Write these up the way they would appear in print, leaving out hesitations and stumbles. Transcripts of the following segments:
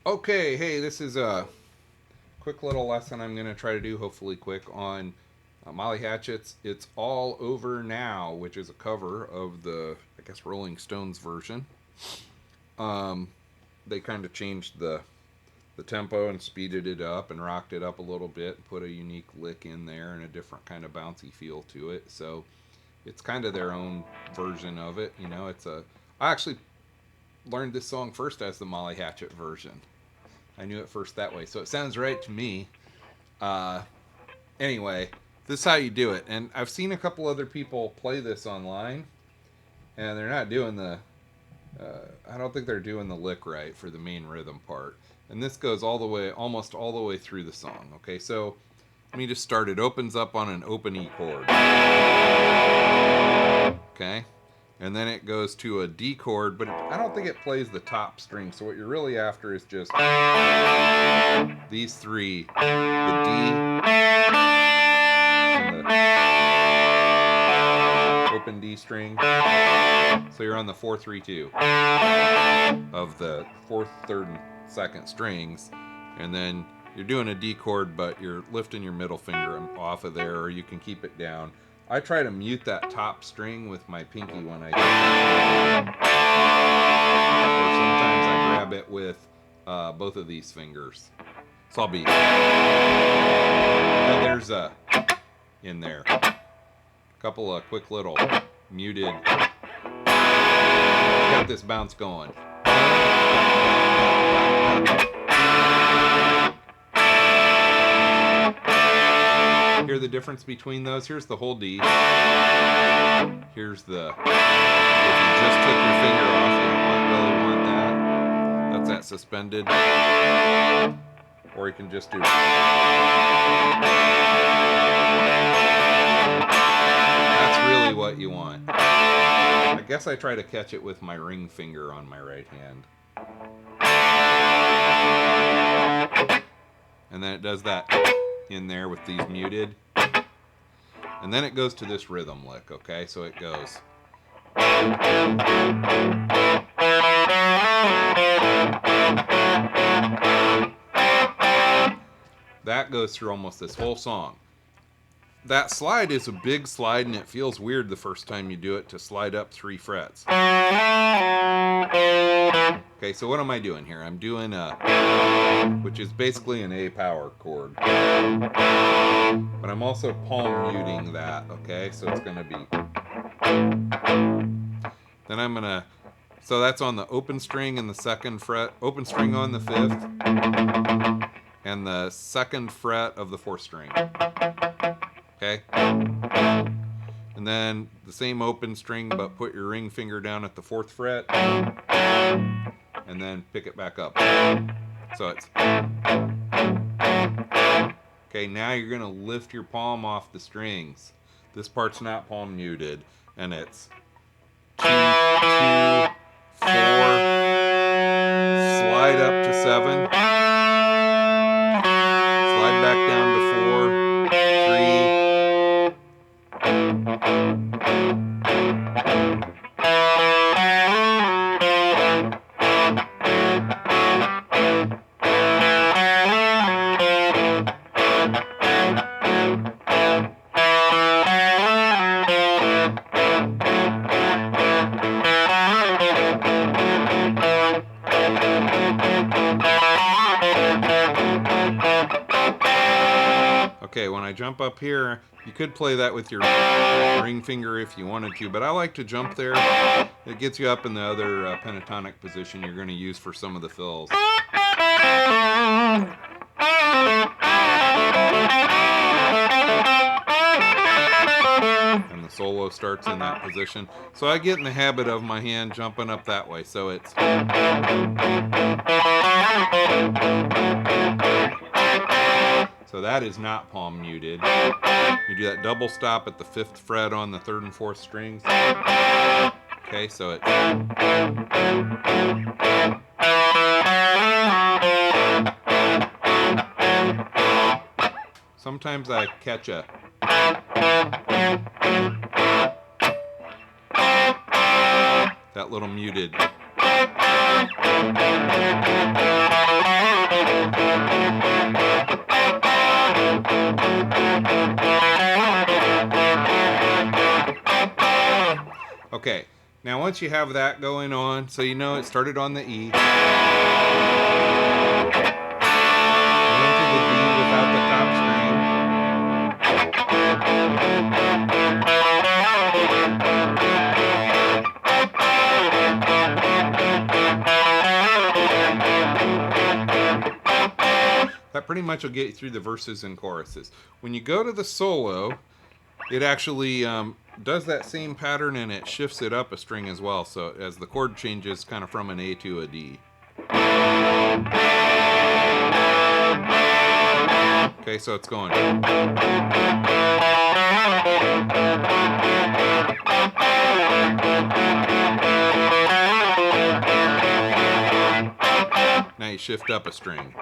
Okay, hey, this is a quick little lesson I'm going to try to do, hopefully quick, on Molly Hatchet's It's All Over Now, which is a cover of the, I guess, Rolling Stones version. They kind of changed the tempo and speeded it up and rocked it up a little bit and put a unique lick in there and a different kind of bouncy feel to it. So it's kind of their own version of it. You know, I actually learned this song first as the Molly Hatchet version. I knew it first that way, so it sounds right to me. Uh, anyway, this is how you do it. And I've seen a couple other people play this online, and they're not doing I don't think they're doing the lick right for the main rhythm part. And this goes all the way, almost all the way through the song. Okay, so let me just start. It opens up on an open E chord. Okay. And then it goes to a D chord, but I don't think it plays the top string. So what you're really after is just these three, the D and the open D string. So you're on the 4-3-2 of the fourth, third, and second strings. And then you're doing a D chord, but you're lifting your middle finger off of there, or you can keep it down. I try to mute that top string with my pinky when I do it. Or sometimes I grab it with both of these fingers. So I'll be... Now there's a... in there. A couple of quick little muted... Got this bounce going. Hear the difference between those? Here's the whole D. Here's the... If you just took your finger off, you don't really want that. That's that suspended. Or you can just do... That's really what you want. I guess I try to catch it with my ring finger on my right hand. And then it does that in there with these muted. And then it goes to this rhythm lick, okay? So it goes. That goes through almost this whole song. That slide is a big slide, and it feels weird the first time you do it to slide up 3 frets. Okay, so what am I doing here? I'm doing which is basically an A power chord. But I'm also palm muting that, okay? So it's gonna be... Then I'm gonna... So that's on the open string and the 2nd fret, open string on the 5th, and the 2nd fret of the 4th string. Okay? And then the same open string, but put your ring finger down at the 4th fret, and then pick it back up. So it's... Okay, now you're going to lift your palm off the strings. This part's not palm muted, and it's 2, 2, 4, slide up to 7, slide back down to 4, 3. Okay, when I jump up here, you could play that with your ring finger if you wanted to, but I like to jump there. It gets you up in the other pentatonic position you're going to use for some of the fills. And the solo starts in that position. So I get in the habit of my hand jumping up that way, so it's... So that is not palm muted. You do that double stop at the 5th fret on the 3rd and 4th strings. Okay, so it... Sometimes I catch a... That little muted... Okay, now once you have that going on, so you know it started on the E. Went to the D without the top string. That pretty much will get you through the verses and choruses. When you go to the solo, it actually does that same pattern and it shifts it up a string as well. So as the chord changes kind of from an A to a D. Okay, so it's going. Now you shift up a string.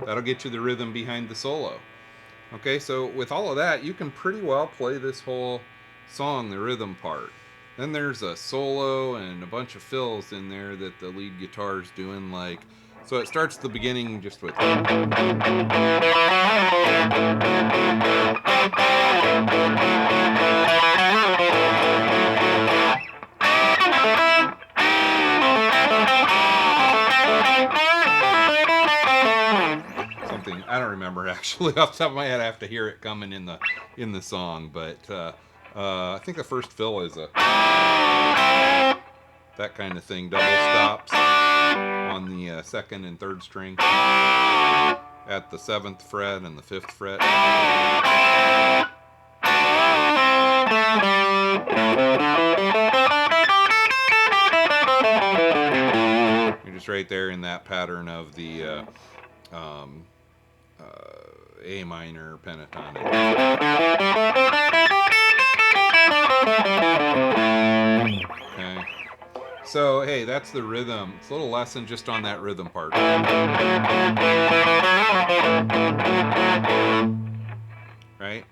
That'll get you the rhythm behind the solo. Okay, so with all of that, you can pretty well play this whole song, the rhythm part. Then there's a solo and a bunch of fills in there that the lead guitar's doing, like, so it starts the beginning just with. I don't remember actually off the top of my head. I have to hear it coming in the song, but I think the first fill is a that kind of thing. Double stops on the second and third string at the 7th fret and the 5th fret. You're just right there in that pattern of the A minor pentatonic. Okay. So, hey, that's the rhythm. It's a little lesson just on that rhythm part. Right?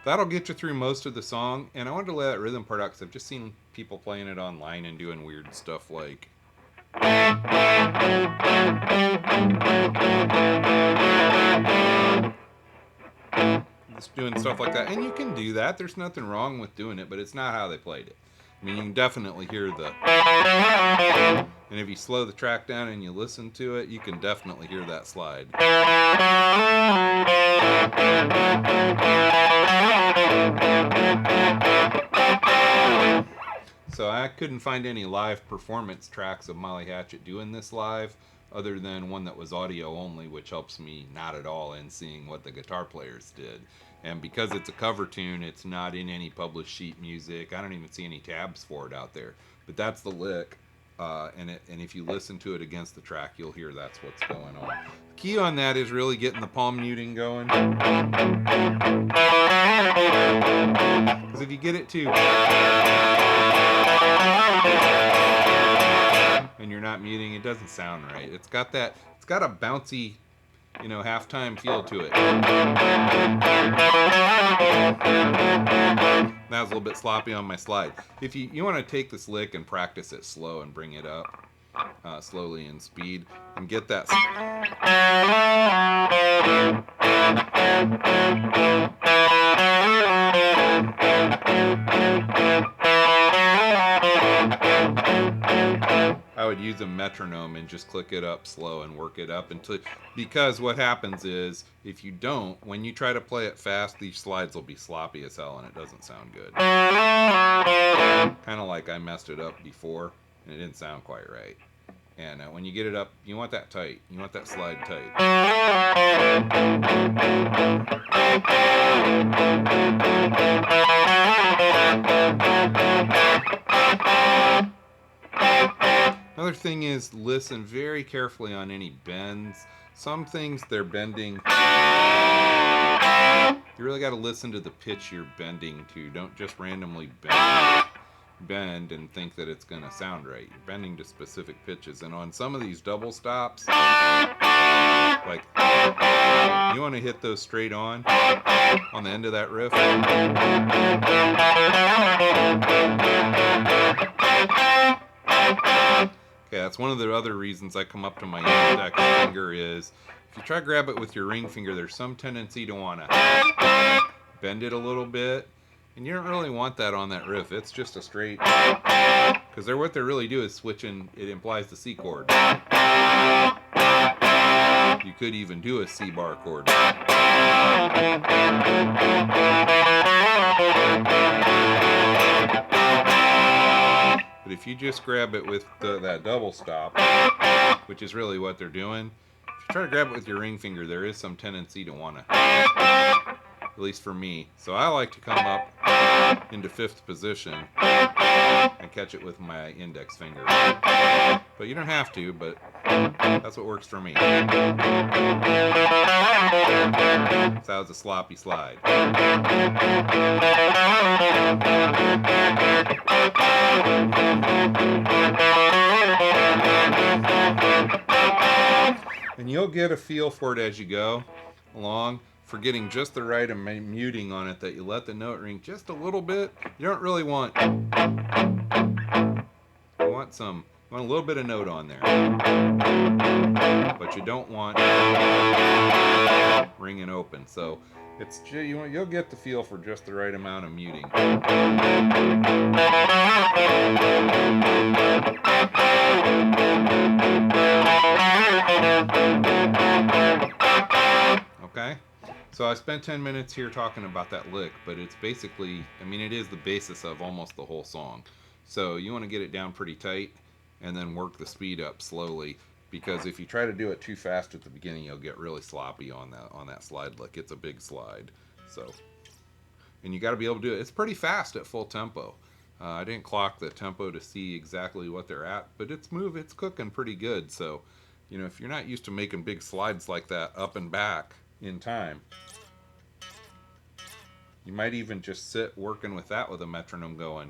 That'll get you through most of the song, and I wanted to lay that rhythm part out because I've just seen people playing it online and doing weird stuff like. Just doing stuff like that, and you can do that. There's nothing wrong with doing it, but it's not how they played it. I mean, you can definitely hear the, and if you slow the track down and you listen to it, you can definitely hear that slide. So I couldn't find any live performance tracks of Molly Hatchet doing this live, other than one that was audio only, which helps me not at all in seeing what the guitar players did. And because it's a cover tune, it's not in any published sheet music. I don't even see any tabs for it out there. But that's the lick, and if you listen to it against the track, you'll hear that's what's going on. The key on that is really getting the palm muting going. Because if you get it too, and you're not muting, it doesn't sound right. It's got a bouncy, halftime feel to it. That was a little bit sloppy on my slide. If you want to take this lick and practice it slow and bring it up slowly in speed and get that. I would use a metronome and just click it up slow and work it up because what happens is if you don't, when you try to play it fast, these slides will be sloppy as hell and it doesn't sound good. Kind of like I messed it up before and it didn't sound quite right. And when you get it up, you want that tight. You want that slide tight. Another thing is listen very carefully on any bends. Some things they're bending. You really got to listen to the pitch you're bending to. Don't just randomly bend. bend and think that it's going to sound right. You're bending to specific pitches. And on some of these double stops, like, you want to hit those straight on the end of that riff. Okay, that's one of the other reasons I come up to my index finger is, if you try to grab it with your ring finger, there's some tendency to want to bend it a little bit. And you don't really want that on that riff. It's just a straight, because what they really do is switching, it implies the C chord. You could even do a C bar chord. But if you just grab it with that double stop, which is really what they're doing, if you try to grab it with your ring finger, there is some tendency to want to, at least for me. So I like to come up into 5th position and catch it with my index finger. But you don't have to, but that's what works for me. So that was a sloppy slide. And you'll get a feel for it as you go along, for getting just the right muting on it, that you let the note ring just a little bit. You don't really want, you want a little bit of note on there, but you don't want ringing open. So it's, you'll get the feel for just the right amount of muting. Okay, so I spent 10 minutes here talking about that lick, but it's basically, I mean, it is the basis of almost the whole song. So you want to get it down pretty tight and then work the speed up slowly, because if you try to do it too fast at the beginning, you'll get really sloppy on that slide lick. It's a big slide. So, and you got to be able to do it. It's pretty fast at full tempo. I didn't clock the tempo to see exactly what they're at, but it's cooking pretty good. So, if you're not used to making big slides like that up and back in time, you might even just sit working with that with a metronome going.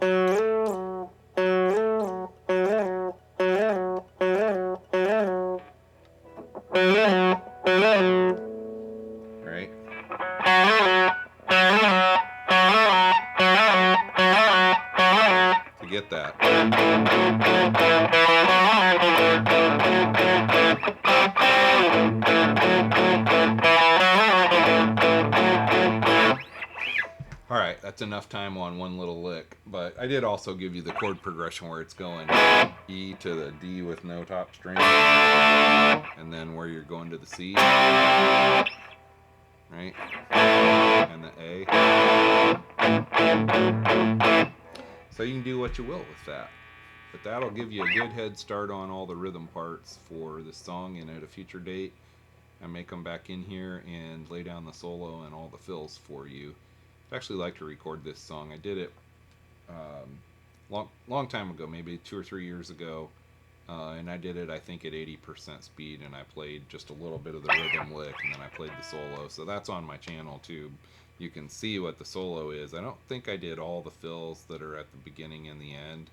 Right? To get that. Alright, that's enough time on one little lick, but I did also give you the chord progression where it's going E to the D with no top string, and then where you're going to the C, right, and the A. So you can do what you will with that, but that'll give you a good head start on all the rhythm parts for this song, and at a future date I may come back in here and lay down the solo and all the fills for you. I'd actually like to record this song. I did it long time ago, maybe 2 or 3 years ago, and I did it, I think, at 80% speed, and I played just a little bit of the rhythm lick, and then I played the solo. So that's on my channel too. You can see what the solo is. I don't think I did all the fills that are at the beginning and the end.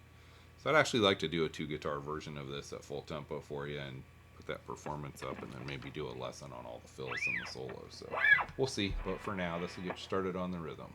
So I'd actually like to do a 2-guitar version of this at full tempo for you and put that performance up, and then maybe do a lesson on all the fills and the solo. So we'll see, but for now, this will get you started on the rhythm.